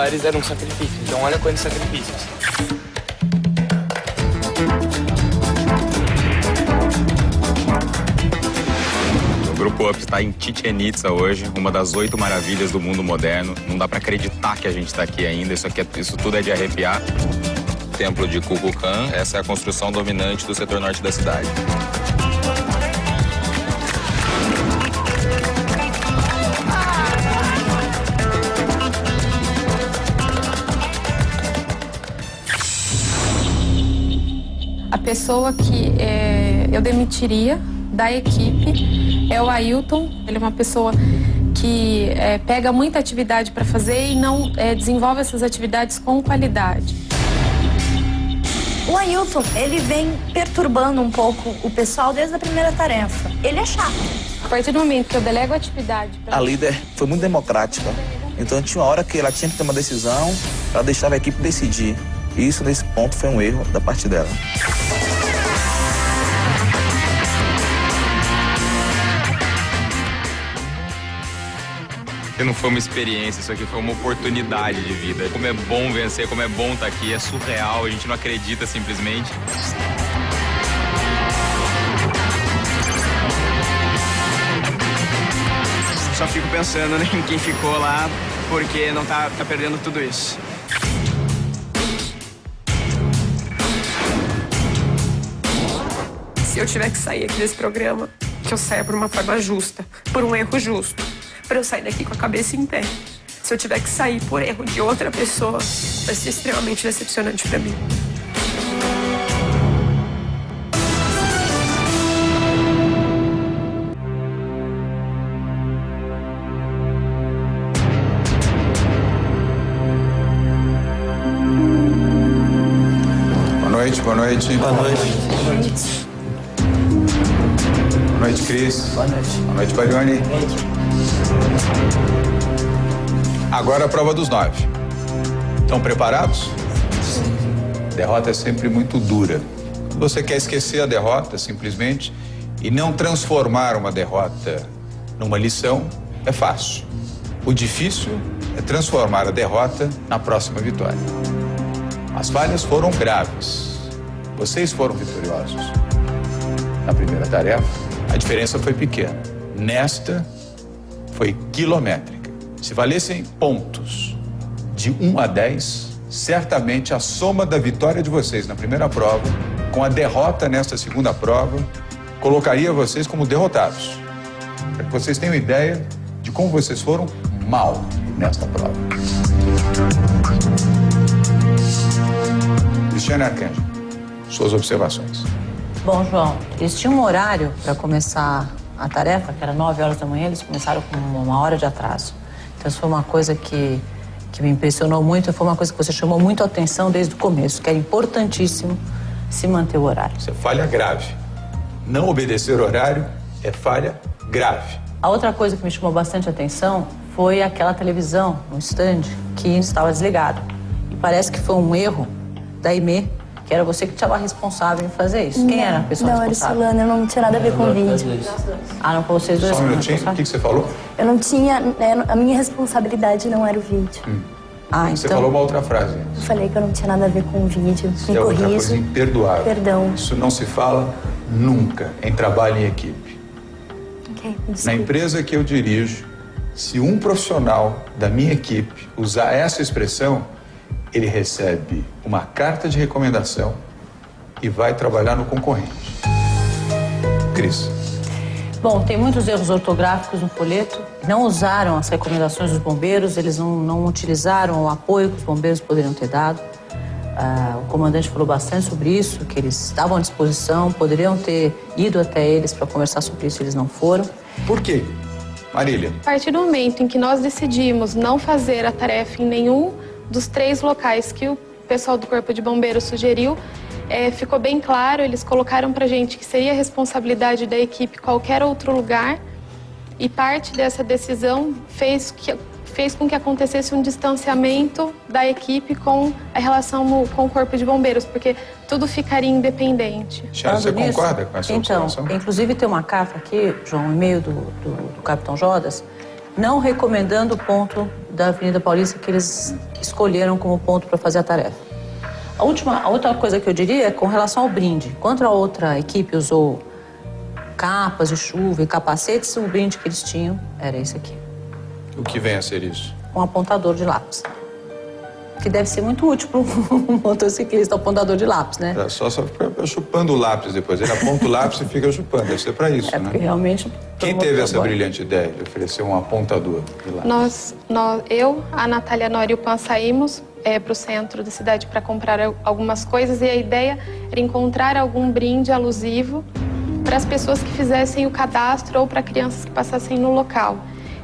lares era um sacrifício. Então olha quantos sacrifícios. O Grupo UP está em Chichén Itzá hoje, uma das 8 maravilhas do mundo moderno. Não dá para acreditar que a gente está aqui ainda, isso tudo é de arrepiar. O Templo de Kukulcán, essa é a construção dominante do setor norte da cidade. A pessoa que eu demitiria da equipe é o Ailton. Ele é uma pessoa que pega muita atividade para fazer e não desenvolve essas atividades com qualidade. O Ailton, ele vem perturbando um pouco o pessoal desde a primeira tarefa. Ele é chato. A partir do momento que eu delego a atividade... A líder foi muito democrática. Então tinha uma hora que ela tinha que ter uma decisão, ela deixava a equipe decidir. E isso, nesse ponto, foi um erro da parte dela. Não foi uma experiência, isso aqui foi uma oportunidade de vida. Como é bom vencer, como é bom estar aqui, é surreal, a gente não acredita simplesmente. Só fico pensando em quem ficou lá, porque não tá perdendo tudo isso. Se eu tiver que sair aqui desse programa, que eu saia por uma forma justa, por um erro justo, para eu sair daqui com a cabeça em pé. Se eu tiver que sair por erro de outra pessoa, vai ser extremamente decepcionante para mim. Boa noite, boa noite. Boa noite. Boa noite. Boa noite, Cris. Boa noite. Boa noite, Barione. Boa noite. Agora a prova dos 9. Estão preparados? Sim. Derrota é sempre muito dura. Você quer esquecer a derrota, simplesmente, e não transformar uma derrota numa lição, é fácil. O difícil é transformar a derrota na próxima vitória. As falhas foram graves. Vocês foram vitoriosos. Na primeira tarefa, a diferença foi pequena. Nesta, foi quilométrica. Se valessem pontos de 1 a 10, certamente a soma da vitória de vocês na primeira prova, com a derrota nesta segunda prova, colocaria vocês como derrotados. Para que vocês tenham ideia de como vocês foram mal nesta prova. Cristiane Arcangelo, suas observações. Bom, João, eles tinham um horário para começar a tarefa, que era 9 horas da manhã, eles começaram com 1 hora de atraso. Então, isso foi uma coisa que me impressionou muito, foi uma coisa que você chamou muito a atenção desde o começo, que é importantíssimo se manter o horário. Isso é falha grave. Não obedecer o horário é falha grave. A outra coisa que me chamou bastante a atenção foi aquela televisão no stand que estava desligada. E parece que foi um erro da Aimee, que era você que estava responsável em fazer isso. Quem era a pessoa responsável? Não, Solana, eu não tinha nada a ver com o vídeo. Ah, não, para vocês dois. Só um minutinho, o que você falou? Eu não tinha, a minha responsabilidade não era o vídeo. Ah, Você então... falou uma outra frase. Eu falei que eu não tinha nada a ver com o vídeo. Me É outra coisa corrijo. imperdoável. Perdão. Isso não se fala nunca em trabalho em equipe. Ok, me Na desculpe. empresa que eu dirijo, se um profissional da minha equipe usar essa expressão, ele recebe uma carta de recomendação e vai trabalhar no concorrente. Cris. Bom, tem muitos erros ortográficos no folheto. Não usaram as recomendações dos bombeiros, eles não utilizaram o apoio que os bombeiros poderiam ter dado. O comandante falou bastante sobre isso, que eles estavam à disposição, poderiam ter ido até eles para conversar sobre isso, eles não foram. Por quê? Marília. A partir do momento em que nós decidimos não fazer a tarefa em nenhum dos 3 locais que o pessoal do Corpo de Bombeiros sugeriu, ficou bem claro, eles colocaram pra gente que seria responsabilidade da equipe qualquer outro lugar, e parte dessa decisão fez com que acontecesse um distanciamento da equipe com a relação com o Corpo de Bombeiros, porque tudo ficaria independente. Xana, você concorda com essa observação? Então, inclusive tem uma carta aqui, João, um e-mail do Capitão Jodas, não recomendando o ponto da Avenida Paulista que eles escolheram como ponto para fazer a tarefa. A outra coisa que eu diria é com relação ao brinde. Enquanto a outra equipe usou capas de chuva e capacetes, o brinde que eles tinham era esse aqui. O que vem a ser isso? Um apontador de lápis. Que deve ser muito útil para um motociclista, apontador de lápis, né? Só fica chupando o lápis depois. Ele aponta o lápis e fica chupando. Deve ser para isso, né? Porque realmente... Quem teve essa brilhante ideia de oferecer um apontador de lápis? Eu, a Natália Nori e o Pan saímos para o centro da cidade para comprar algumas coisas e a ideia era encontrar algum brinde alusivo para as pessoas que fizessem o cadastro ou para crianças que passassem no local.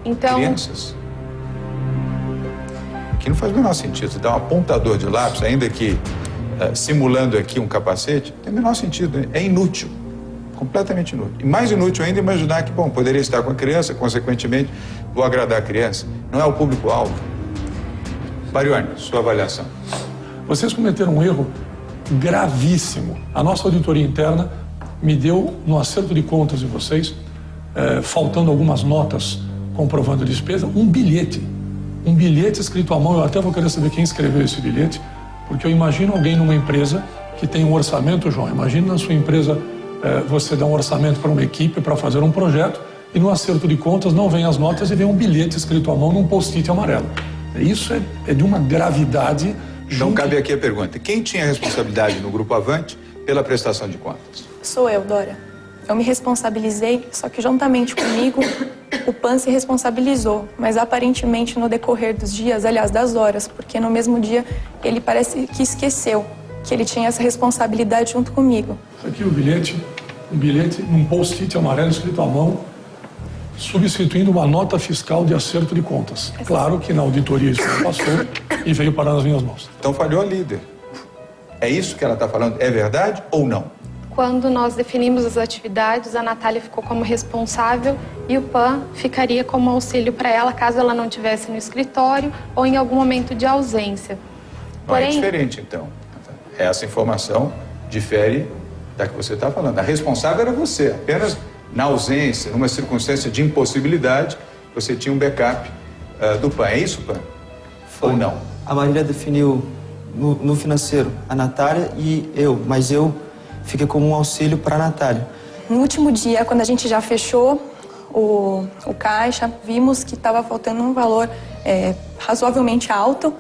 Então, crianças? Que não faz o menor sentido. Você dá um apontador de lápis, ainda que simulando aqui um capacete, não tem o menor sentido. Né? É inútil. Completamente inútil. E mais inútil ainda imaginar que, bom, poderia estar com a criança, consequentemente, vou agradar a criança. Não é o público-alvo. Marione, sua avaliação. Vocês cometeram um erro gravíssimo. A nossa auditoria interna me deu, no acerto de contas de vocês, faltando algumas notas comprovando a despesa, um bilhete escrito à mão. Eu até vou querer saber quem escreveu esse bilhete, porque eu imagino alguém numa empresa que tem um orçamento, João. Imagina na sua empresa você dar um orçamento para uma equipe para fazer um projeto e no acerto de contas não vem as notas e vem um bilhete escrito à mão num post-it amarelo. Isso é de uma gravidade... Então cabe aqui a pergunta. Quem tinha a responsabilidade no Grupo Avante pela prestação de contas? Sou eu, Dora. Eu me responsabilizei, só que juntamente comigo o PAN se responsabilizou, mas aparentemente no decorrer dos dias, aliás, das horas, porque no mesmo dia ele parece que esqueceu que ele tinha essa responsabilidade junto comigo. Aqui o bilhete, num post-it amarelo escrito à mão, substituindo uma nota fiscal de acerto de contas. Claro que na auditoria isso não passou e veio parar nas minhas mãos. Então falhou a líder. É isso que ela está falando? É verdade ou não? Quando nós definimos as atividades, a Natália ficou como responsável e o PAN ficaria como auxílio para ela, caso ela não estivesse no escritório ou em algum momento de ausência. Porém, é diferente, então. Essa informação difere da que você está falando. A responsável era você, apenas na ausência, numa circunstância de impossibilidade, você tinha um backup do PAN. É isso, PAN? Foi. Ou não? A Marília definiu no financeiro a Natália e eu, mas eu fiquei como um auxílio para a Natália. No último dia, quando a gente já fechou o caixa, vimos que estava faltando um valor razoavelmente alto.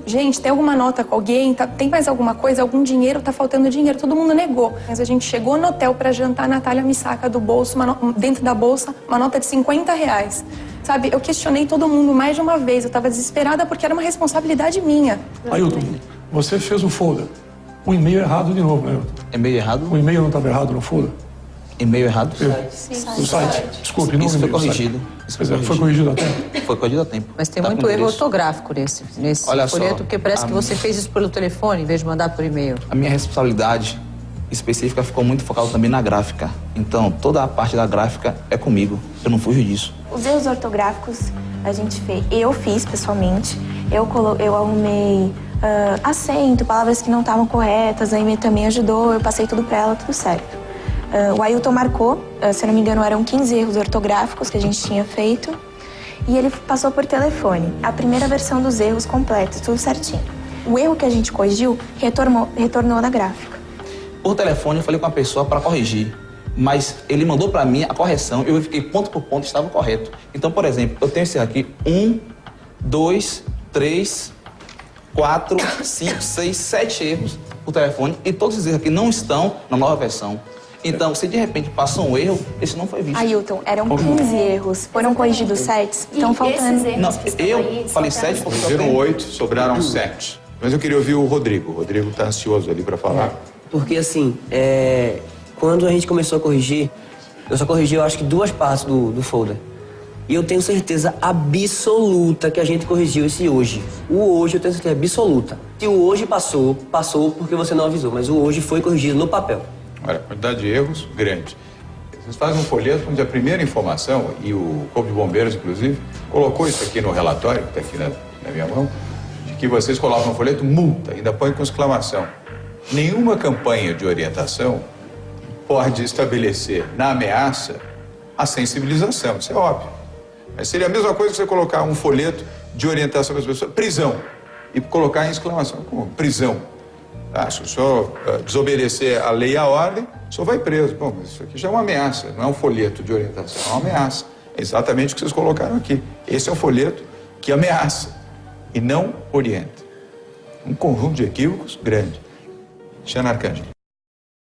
Gente, tem alguma nota com alguém? Tem mais alguma coisa? Algum dinheiro? Tá faltando dinheiro. Todo mundo negou. Mas a gente chegou no hotel para jantar, a Natália me saca do bolso, dentro da bolsa, uma nota de R$50. Sabe, eu questionei todo mundo mais de uma vez. Eu estava desesperada porque era uma responsabilidade minha. Ailton, você fez o folder. O e-mail errado de novo, né, Ailton? E-mail errado? O e-mail não estava errado no folder? E-mail errado? Sim. O site. Desculpe, não Isso foi corrigido. Foi corrigido a tempo? Foi corrigido a tempo. Mas tem muito erro ortográfico nesse folheto, porque parece que você fez isso pelo telefone em vez de mandar por e-mail. A minha responsabilidade específica ficou muito focada também na gráfica. Então, toda a parte da gráfica é comigo. Eu não fujo disso. Os erros ortográficos eu fiz pessoalmente. Eu arrumei acento, palavras que não estavam corretas, a Amy também ajudou, eu passei tudo pra ela, tudo certo. O Ailton marcou, se eu não me engano, eram 15 erros ortográficos que a gente tinha feito. E ele passou por telefone, a primeira versão dos erros completos, tudo certinho. O erro que a gente corrigiu retornou na gráfica. Por telefone, eu falei com a pessoa para corrigir, mas ele mandou para mim a correção, eu verifiquei ponto por ponto, estava correto. Então, por exemplo, eu tenho esse aqui, 1, 2, 3, 4, 5, 6, 7 erros por telefone, e todos esses erros aqui não estão na nova versão. Então, se de repente passou um erro, esse não foi visto. Ailton, eram 15 erros, foram corrigidos 7, estão faltando... Não, eu falei 7 porque viram 8, sobraram 7. Mas eu queria ouvir o Rodrigo. O Rodrigo está ansioso ali para falar. Porque assim, quando a gente começou a corrigir, eu só corrigi, eu acho que 2 partes do folder. E eu tenho certeza absoluta que a gente corrigiu esse hoje. O hoje eu tenho certeza absoluta. Se o hoje passou porque você não avisou, mas o hoje foi corrigido no papel. Olha, a quantidade de erros, grande. Vocês fazem um folheto onde a primeira informação, e o Corpo de Bombeiros, inclusive, colocou isso aqui no relatório, que está aqui na minha mão, de que vocês colocam no folheto multa, ainda põe com exclamação. Nenhuma campanha de orientação pode estabelecer na ameaça a sensibilização, isso é óbvio. Mas seria a mesma coisa que você colocar um folheto de orientação para as pessoas, prisão, e colocar em exclamação, como prisão. Ah, se o senhor desobedecer a lei e a ordem, o senhor vai preso. Bom, mas isso aqui já é uma ameaça, não é um folheto de orientação, é uma ameaça. É exatamente o que vocês colocaram aqui. Esse é um folheto que ameaça e não orienta. Um conjunto de equívocos grande. Xana Arcângelo.